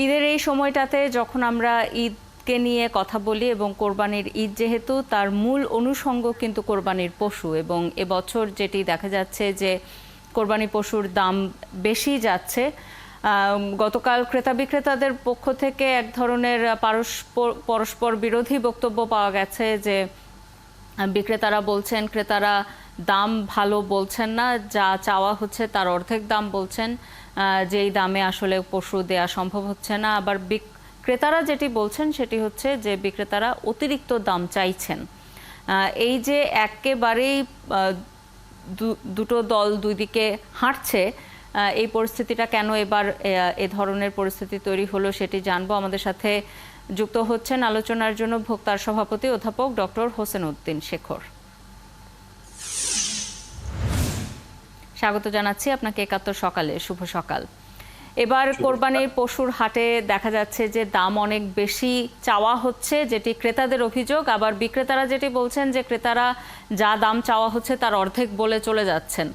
ঈদের এই সময়টাতে যখন আমরা ঈদকে নিয়ে কথা বলি এবং কোরবানির ঈদ যেহেতু তার মূল অনুষঙ্গ কিন্তু কোরবানির পশু, এবং এবছর যেটি দেখা যাচ্ছে যে কোরবানি পশুর দাম বেশি যাচ্ছে। গতকাল ক্রেতা বিক্রেতাদের পক্ষ থেকে এক ধরনের পরস্পর বিরোধী বক্তব্য পাওয়া গেছে যে বিক্রেতারা বলছেন ক্রেতারা দাম ভালো বলছেন না, যা চাওয়া হচ্ছে তার অর্ধেক দাম বলছেন, যেই দামে আসলে পশু দেয়া সম্ভব হচ্ছে না। আবার ক্রেতারা যেটি বলছেন সেটি হচ্ছে যে বিক্রেতারা অতিরিক্ত দাম চাইছেন। এই যে একেবারেই দুটো দল দুই দিকে হাঁটছে, এই পরিস্থিতিটা কেন এবার এ ধরনের পরিস্থিতি তৈরি হলো সেটি জানবো। আমাদের সাথে যুক্ত হচ্ছেন আলোচনার জন্য ভোক্তার সভাপতি অধ্যাপক ডক্টর হোসেন উদ্দিন শেখর। স্বাগত জানাচ্ছি আপনাকে একাত্তর সকালে। শুভ সকাল। এবার কোরবানির পশুর হাটে দেখা যাচ্ছে যে দাম অনেক বেশি চাওয়া হচ্ছে, যেটি ক্রেতাদের অভিযোগ। আবার বিক্রেতারা যেটি বলছেন যে ক্রেতারা যা দাম চাওয়া হচ্ছে তার অর্ধেক বলে চলে যাচ্ছেন,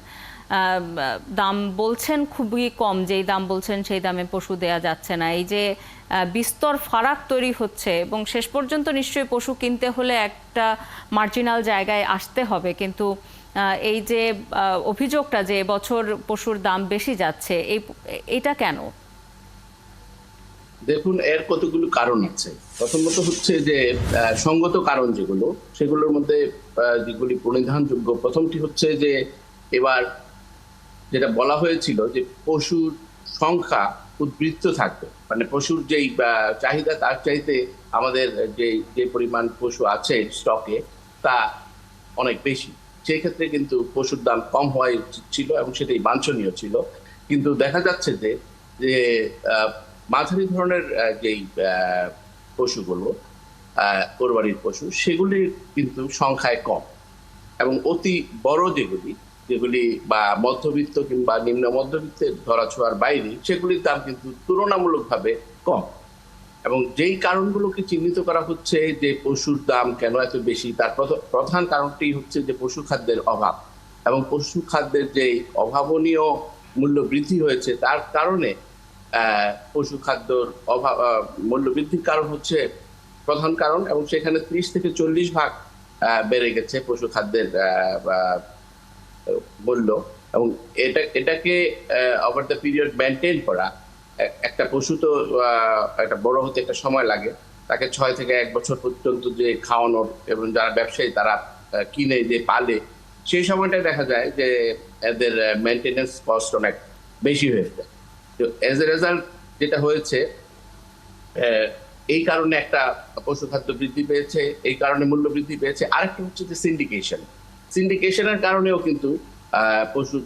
দাম বলছেন খুবই কম, যেই দাম বলছেন সেই দামে পশু দেয়া যাচ্ছে না। এই যে বিস্তর ফারাক তৈরি হচ্ছে এবং শেষ পর্যন্ত নিশ্চয়ই পশু কিনতে হলে একটা মার্জিনাল জায়গায় আসতে হবে, কিন্তু এই যে অভিযোগটা যে বছর পশুর দাম বেশি যাচ্ছে, এটা কেন? দেখুন, এর কতগুলো কারণ আছে। প্রথমত হচ্ছে যে সঙ্গত কারণ যেগুলো, সেগুলোর মধ্যে যেগুলি প্রণিধানযোগ্য, প্রথমটি হচ্ছে যে এবার যেটা বলা হয়েছিল যে পশুর সংখ্যা উদ্বৃত্ত থাকবে, মানে পশুর যেই চাহিদা তার চাইতে আমাদের যে পরিমাণ পশু আছে স্টকে তা অনেক বেশি। সেই ক্ষেত্রে কিন্তু পশুর দাম কম হওয়াই উচিত ছিল এবং সেটাই বাঞ্ছনীয় ছিল। কিন্তু দেখা যাচ্ছে যে মাঝারি ধরনের যেই পশুগুলো কোরবানির পশু, সেগুলি কিন্তু সংখ্যায় কম, এবং অতি বড় যেগুলি বা মধ্যবিত্ত কিংবা নিম্ন মধ্যবিত্তের ধরাছোঁয়ার বাইরে, সেগুলির দাম কিন্তু তুলনামূলকভাবে কম। এবং যেই কারণগুলোকে চিহ্নিত করা হচ্ছে যে পশুর দাম কেন এত বেশি, তার প্রধান কারণটি হচ্ছে যে পশু খাদ্যের অভাব, এবং পশু খাদ্যের যে অভাবনীয় মূল্য বৃদ্ধি হয়েছে তার কারণে পশু খাদ্যর অভাব, মূল্য বৃদ্ধির কারণ হচ্ছে প্রধান কারণ, এবং সেখানে 30 থেকে 40% বেড়ে গেছে পশু খাদ্যের মূল্য। এবং এটাকে ওভার দ্য পিরিয়ড মেনটেন করা, একটা পশু তো একটা বড় হতে একটা সময় লাগে, তাকে 6 থেকে 1 বছর পর্যন্ত যে খাওয়ানোর, এবং যারা ব্যবসায়ী তারা কিনে যে পালে, সেই সময়টায় দেখা যায় যে এদের মেনটেনেন্স কস্ট অনেক বেশি হয়ে যায়। তো এজ এ রেজাল্ট যেটা হয়েছে, এই কারণে একটা পশু খাদ্য বৃদ্ধি পেয়েছে, এই কারণে মূল্য বৃদ্ধি পেয়েছে। আরেকটা হচ্ছে যে সিন্ডিকেশনের কারণেও কিন্তু পশুর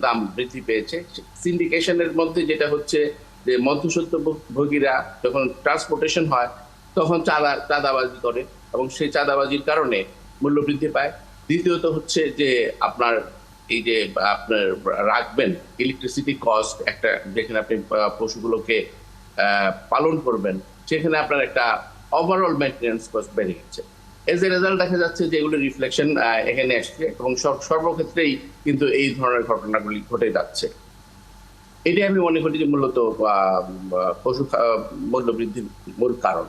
দাম বৃদ্ধি পেয়েছে। সিন্ডিকেশনের মধ্যে যেটা হচ্ছে যে মধ্যস্বত্বভোগীরা যখন ট্রান্সপোর্টেশন হয় তখন চাঁদাবাজি করে, এবং সেই চাঁদাবাজির কারণে মূল্য বৃদ্ধি পায়। দ্বিতীয়ত হচ্ছে যে আপনার এই যে আপনার রাখবেন ইলেকট্রিসিটি কস্ট, একটা যেখানে আপনি পশুগুলোকে পালন করবেন, সেখানে আপনার একটা ওভারঅল মেইনটেনেন্স কস্ট বেড়ে গেছে। এজ এ রেজাল্ট দেখা যাচ্ছে যে এগুলো রিফ্লেকশন এখানে আসছে, এবং সর্বক্ষেত্রেই কিন্তু এই ধরনের ঘটনাগুলি ঘটে যাচ্ছে। এটাই আমি মনে করি যে মূলত পশু মূল্য বৃদ্ধির মূল কারণ।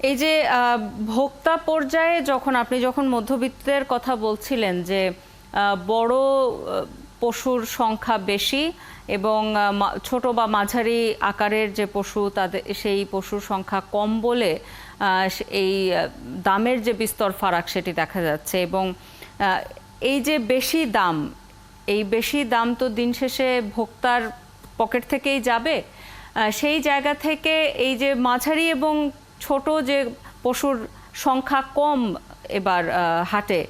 এই যে ভোক্তা পর্যায়ে যখন মধ্যবিত্তের কথা বলছিলেন যে বড় পশুর সংখ্যা বেশি এবং ছোট বা মাঝারি আকারের যে পশু, তাদের সেই পশুর সংখ্যা কম বলে এই দামের যে বিস্তর ফারাক সেটি দেখা যাচ্ছে। এবং এই যে বেশি দাম তো দিন শেষে ভোক্তার পকেট থেকেই যাবে। সেই জায়গা থেকে এই যে মাঝারি এবং ছোট যে পশুর সংখ্যা কম এবার হাটে,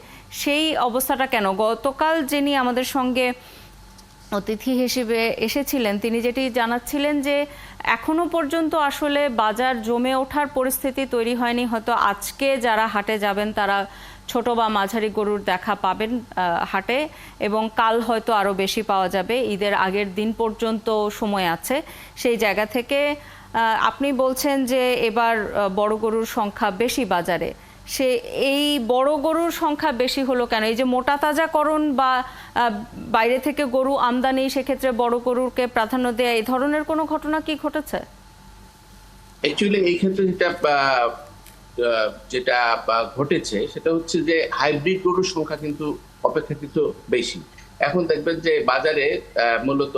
সেই অবস্থাটা কেন? গতকাল যিনি আমাদের সঙ্গে অতিথি হিসেবে এসেছিলেন তিনি যেটি জানাচ্ছিলেন যে এখনো পর্যন্ত আসলে বাজার জমে ওঠার পরিস্থিতি তৈরি হয়নি। হয়তো আজকে যারা হাটে যাবেন তারা ছোট বা মাঝারি গরুর দেখা পাবেন হাটে, এবং কাল হয়তো আরও বেশি পাওয়া যাবে। ঈদের আগের দিন পর্যন্ত সময় আছে। সেই জায়গা থেকে আপনি বলছেন যে এবার বড় গরুর সংখ্যা বেশি বাজারে, সে এই বড় গরুর সংখ্যা বেশি হলো কেন? এই যে মোটা তাজাকরণ বা বাইরে থেকে গরু আমদানি, সেক্ষেত্রে বড় গরুকে প্রাধান্য দেয়া, এই ধরনের কোনো ঘটনা কি ঘটেছে? অ্যাকচুয়ালি এই ক্ষেত্রে যেটা ঘটেছে সেটা হচ্ছে যে হাইব্রিড গরুর সংখ্যা কিন্তু অপেক্ষাকৃত বেশি। এখন দেখবেন যে বাজারে মূলত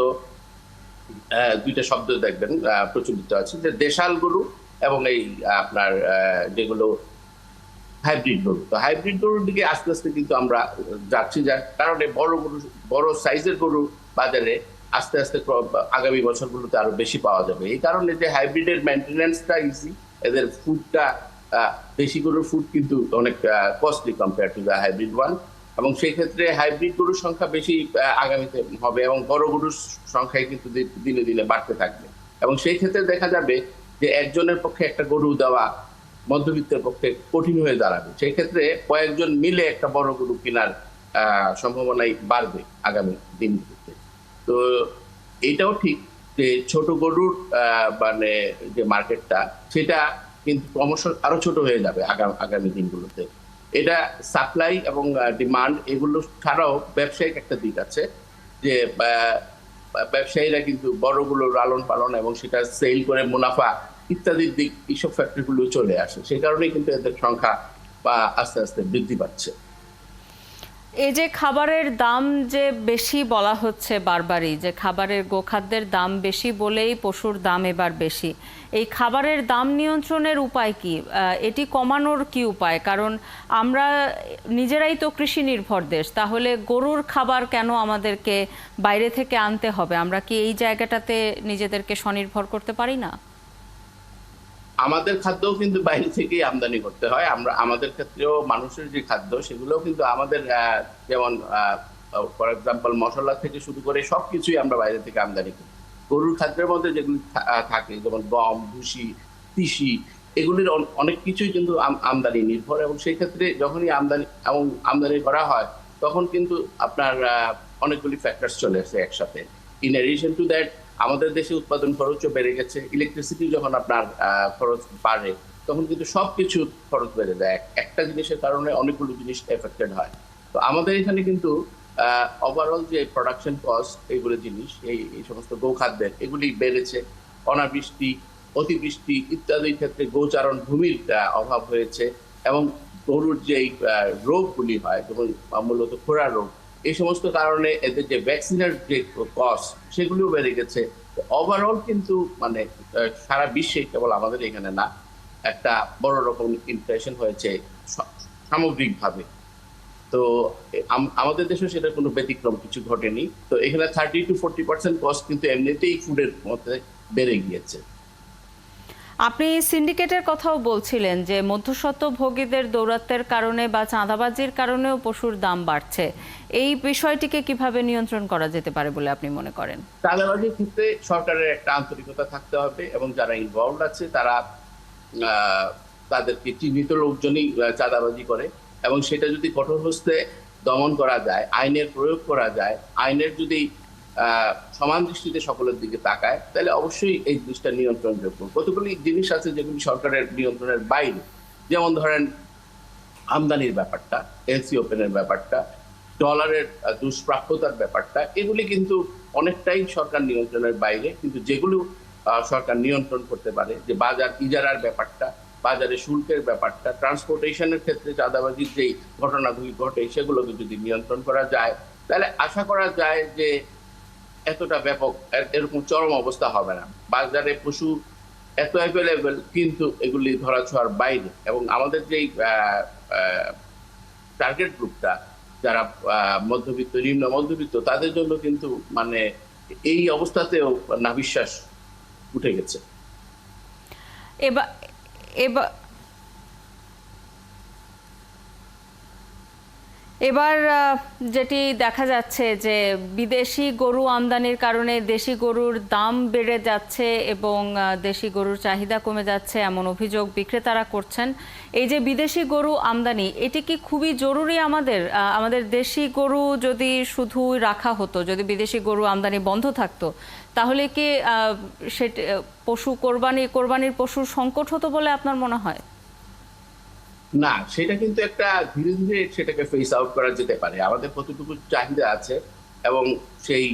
দুইটা শব্দ দেখবেন প্রচলিত আছে, যে দেশাল গরু এবং এই আপনার যেগুলো হাইব্রিড গরু। তো হাইব্রিড গরুর দিকে আস্তে আস্তে কিন্তু আমরা যাচ্ছি, যার কারণে বড় সাইজের গরু বাজারে আস্তে আস্তে আগামী বছরগুলোতে আরো বেশি পাওয়া যাবে। এই কারণে যে হাইব্রিডের মেনটেন্যান্সটা ইজি, এদের ফুডটা দেশি গরুর ফুড কিন্তু অনেক costly compare to the hybrid one, এবং সেই ক্ষেত্রে হাইব্রিড গরুর সংখ্যা বেশি আগামীতে হবে এবং বড় গরুর সংখ্যাই কিন্তু দিনে দিনে বাড়তে থাকবে। এবং সেই ক্ষেত্রে দেখা যাবে যে একজনের পক্ষে একটা গরু দেওয়া মধ্যবিত্তের পক্ষে কঠিন হয়ে দাঁড়াবে। সেই ক্ষেত্রে কয়েকজন মিলে একটা বড় গরু কেনার সম্ভাবনাই বাড়বে আগামী দিনগুলোতে। তো এইটাও ঠিক যে ছোট গরুর মানে যে মার্কেটটা, সেটা কিন্তু ক্রমশ আরো ছোট হয়ে যাবে আগামী দিনগুলোতে। এটা সাপ্লাই এবং ডিমান্ড এগুলো ছাড়াও ব্যবসায়িক একটা দিক আছে, যে ব্যবসায়ীরা কিন্তু বড়গুলো লালন পালন এবং সেটা সেল করে মুনাফা ইত্যাদির দিক, এইসব ফ্যাক্টরিগুলো চলে আসে। সেই কারণেই কিন্তু এদের সংখ্যা আস্তে আস্তে বৃদ্ধি পাচ্ছে। এই যে খাবারের দাম যে বেশি বলা হচ্ছে বারবারই, যে খাবারের গোখাদ্যের দাম বেশি বলেই পশুর দাম এবার বেশি, এই খাবারের দাম নিয়ন্ত্রণের উপায় কি? এটি কমানোর কি উপায়? কারণ আমরা নিজেরাই তো কৃষি নির্ভর দেশ, তাহলে গরুর খাবার কেন আমাদেরকে বাইরে থেকে আনতে হবে? আমরা কি এই জায়গাটাতে নিজেদেরকে স্বনির্ভর করতে পারি না? আমাদের খাদ্যও কিন্তু বাইরে থেকেই আমদানি করতে হয়। আমাদের ক্ষেত্রেও মানুষের যে খাদ্য সেগুলোও কিন্তু আমাদের, যেমন ফর এক্সাম্পল মশলা থেকে শুরু করে সবকিছুই আমরা বাইরে থেকে আমদানি করি। গরুর খাদ্যের মধ্যে যেগুলি থাকে, যেমন গম, ভুসি, তিসি, এগুলির অনেক কিছুই কিন্তু আমদানি নির্ভর, এবং সেই ক্ষেত্রে যখনই আমদানি করা হয় তখন কিন্তু আপনার অনেকগুলি ফ্যাক্টরস চলে আসে একসাথে। ইন এডিশন টু দ্যাট, আমাদের দেশে উৎপাদন খরচও বেড়ে গেছে। ইলেকট্রিসিটি যখন আপনার খরচ বাড়ে তখন কিন্তু সবকিছু খরচ বেড়ে যায়। একটা জিনিসের কারণে অনেকগুলো জিনিস এফেক্টেড হয়। তো আমাদের এখানে কিন্তু ওভারঅল যে প্রোডাকশন কস্ট, এইগুলো জিনিস, এই সমস্ত গোখাদ্যের এগুলি বেড়েছে। অনাবৃষ্টি, অতিবৃষ্টি ইত্যাদির ক্ষেত্রে গোচারণ ভূমির অভাব হয়েছে, এবং গরুর যে রোগগুলি হয়, যেমন মূলত খোরা রোগ, এই সমস্ত কারণে এদের যে ভ্যাকসিনের যে কস্ট সেগুলিও বেড়ে গেছে। ওভারঅল কিন্তু মানে সারা বিশ্বে, কেবল আমাদের এখানে না, একটা বড় রকম ইনফ্লেশন হয়েছে সামগ্রিকভাবে। তো আমাদের দেশে সেটা কোনো ব্যতিক্রম কিছু ঘটেনি। তো এখানে 30 to 40% কস্ট কিন্তু এমনিতেই ফুডের মধ্যে বেড়ে গিয়েছে। আপনি সিন্ডিকেটের কথাও বলছিলেন যে মধ্যস্বত্বভোগীদের দৌরাত্বের কারণে বা চাঁদাবাজির কারণেও পশুর দাম বাড়ছে। এই বিষয়টিকে কিভাবে নিয়ন্ত্রণ করা যেতে পারে বলে আপনি মনে করেন? চাঁদাবাজির ক্ষেত্রে সরকারের একটা আন্তরিকতা থাকতে হবে, এবং যারা ইনভলভ আছে তারা তাদেরকে চিহ্নিত লোকজনই চাঁদাবাজি করে, এবং সেটা যদি কঠোর হস্তে দমন করা যায়, আইনের প্রয়োগ করা যায়, আইনের যদি সমান দৃষ্টিতে সকলের দিকে তাকায়, তাহলে অবশ্যই এই জিনিসটা নিয়ন্ত্রণযোগ্য। কতগুলি জিনিস আছে যেগুলি সরকারের নিয়ন্ত্রণের বাইরে, যেমন ধরেন আমদানির ব্যাপারটা, এলসি ওপেনের ব্যাপারটা, ডলারের দুষ্প্রাপ্যতার ব্যাপারটা, এগুলি কিন্তু অনেকটাই সরকার নিয়ন্ত্রণের বাইরে। কিন্তু যেগুলো সরকার নিয়ন্ত্রণ করতে পারে, যে বাজার ইজারার ব্যাপারটা, বাজারে শুল্কের ব্যাপারটা, ট্রান্সপোর্টেশনের ক্ষেত্রে চাঁদাবাজির যেই ঘটনাগুলি ঘটে সেগুলোকে যদি নিয়ন্ত্রণ করা যায়, তাহলে আশা করা যায় যে এতটা ব্যাপক এরকম চরম অবস্থা হবে না। বাজারে পশু এত অ্যাভেলেবেল, কিন্তু এগুলি ধরাছোঁয়ার বাইরে, এবং আমাদের যেই টার্গেট গ্রুপটা, যারা মধ্যবিত্ত, নিম্ন মধ্যবিত্ত, তাদের জন্য কিন্তু মানে এই অবস্থাতেও নাভিশ্বাস উঠে গেছে। এবার এবার এবার যেটি দেখা যাচ্ছে যে বিদেশি গরু আমদানির কারণে দেশি গরুর দাম বেড়ে যাচ্ছে এবং দেশি গরুর চাহিদা কমে যাচ্ছে, এমন অভিযোগ বিক্রেতারা করছেন। এই যে বিদেশি গরু আমদানি, এটি কি খুবই জরুরি? আমাদের দেশি গরু যদি শুধু রাখা হতো, যদি বিদেশি গরু আমদানি বন্ধ থাকতো, তাহলে কি সেটি কোরবানির পশুর সংকট হতো বলে আপনার মনে হয়? না, সেটা কিন্তু একটা ধীরে ধীরে সেটাকে ফেস আউট করা যেতে পারে। আমাদের কতটুকু চাহিদা আছে এবং সেই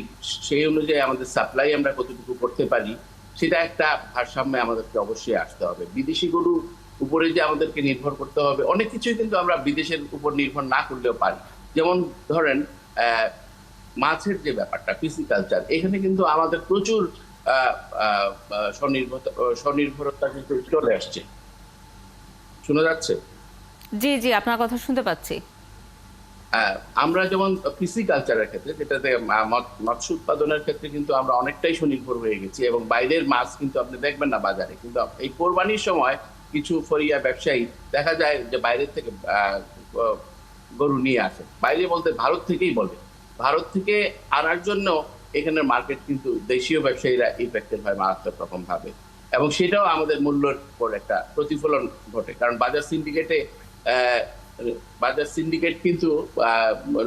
সেই অনুযায়ী আমাদের সাপ্লাই আমরা কতটুকু করতে পারি, সেটা একটা ভারসাম্যে আমাদেরকে অবশ্যই আসতে হবে। বিদেশি গরুর উপরে যে আমাদেরকে নির্ভর করতে হবে, অনেক কিছুই কিন্তু আমরা বিদেশের উপর নির্ভর না করলেও পারি। যেমন ধরেন আহ, মাছের যে ব্যাপারটা, পিসিকালচার, এখানে কিন্তু আমাদের প্রচুর আহ, আহ, আহ, স্বনির্ভরতা কিন্তু চলে আসছে। শোনা যাচ্ছে? জি জি, আপনার কথা শুনতে পাচ্ছি। হ্যাঁ, আমরা যেমন ফিসিকালচারের ক্ষেত্রে, যেটাতে মৎস্য উৎপাদনের ক্ষেত্রে কিন্তু আমরা অনেকটাই স্বনির্ভর হয়ে গেছি এবং বাইরের মাছ কিন্তু আপনি দেখবেন না বাজারে, কিন্তু এই কোরবানির সময় কিছু ফরিয়া ব্যবসায়ী দেখা যায় যে বাইরের থেকে আহ, গরু নিয়ে আসে। বাইরে বলতে ভারত থেকেই বলে, ভারত থেকে আনার জন্য এখানের মার্কেট কিন্তু দেশীয় ব্যবসায়ীরা ইফেক্টেড হয় মারাত্মক রকম ভাবে, এবং সেটাও আমাদের মূল্যের উপর একটা প্রতিফলন ঘটে। কারণ বাজার সিন্ডিকেট কিন্তু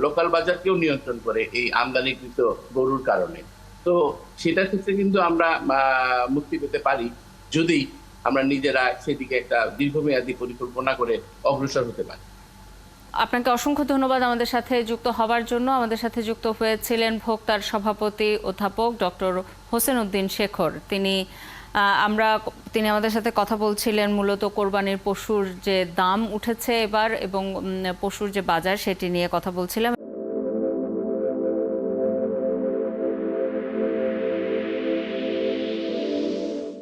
লোকাল বাজারকেও নিয়ন্ত্রণ করে এই আমদানিকৃত গরুর কারণে। তো সেটার ক্ষেত্রে কিন্তু আমরা মুক্তি পেতে পারি যদি আমরা নিজেরা সেদিকে একটা দীর্ঘমেয়াদী পরিকল্পনা করে অগ্রসর হতে পারি। আপনাকে অসংখ্য ধন্যবাদ আমাদের সাথে যুক্ত হওয়ার জন্য। আমাদের সাথে যুক্ত হয়েছিলেন ভোক্তার সভাপতি অধ্যাপক ডক্টর হোসেন উদ্দিন শেখর। তিনি আমাদের সাথে কথা বলছিলেন মূলত কোরবানির পশুর যে দাম উঠেছে এবার এবং পশুর যে বাজার সেটি নিয়ে কথা বলছিলাম।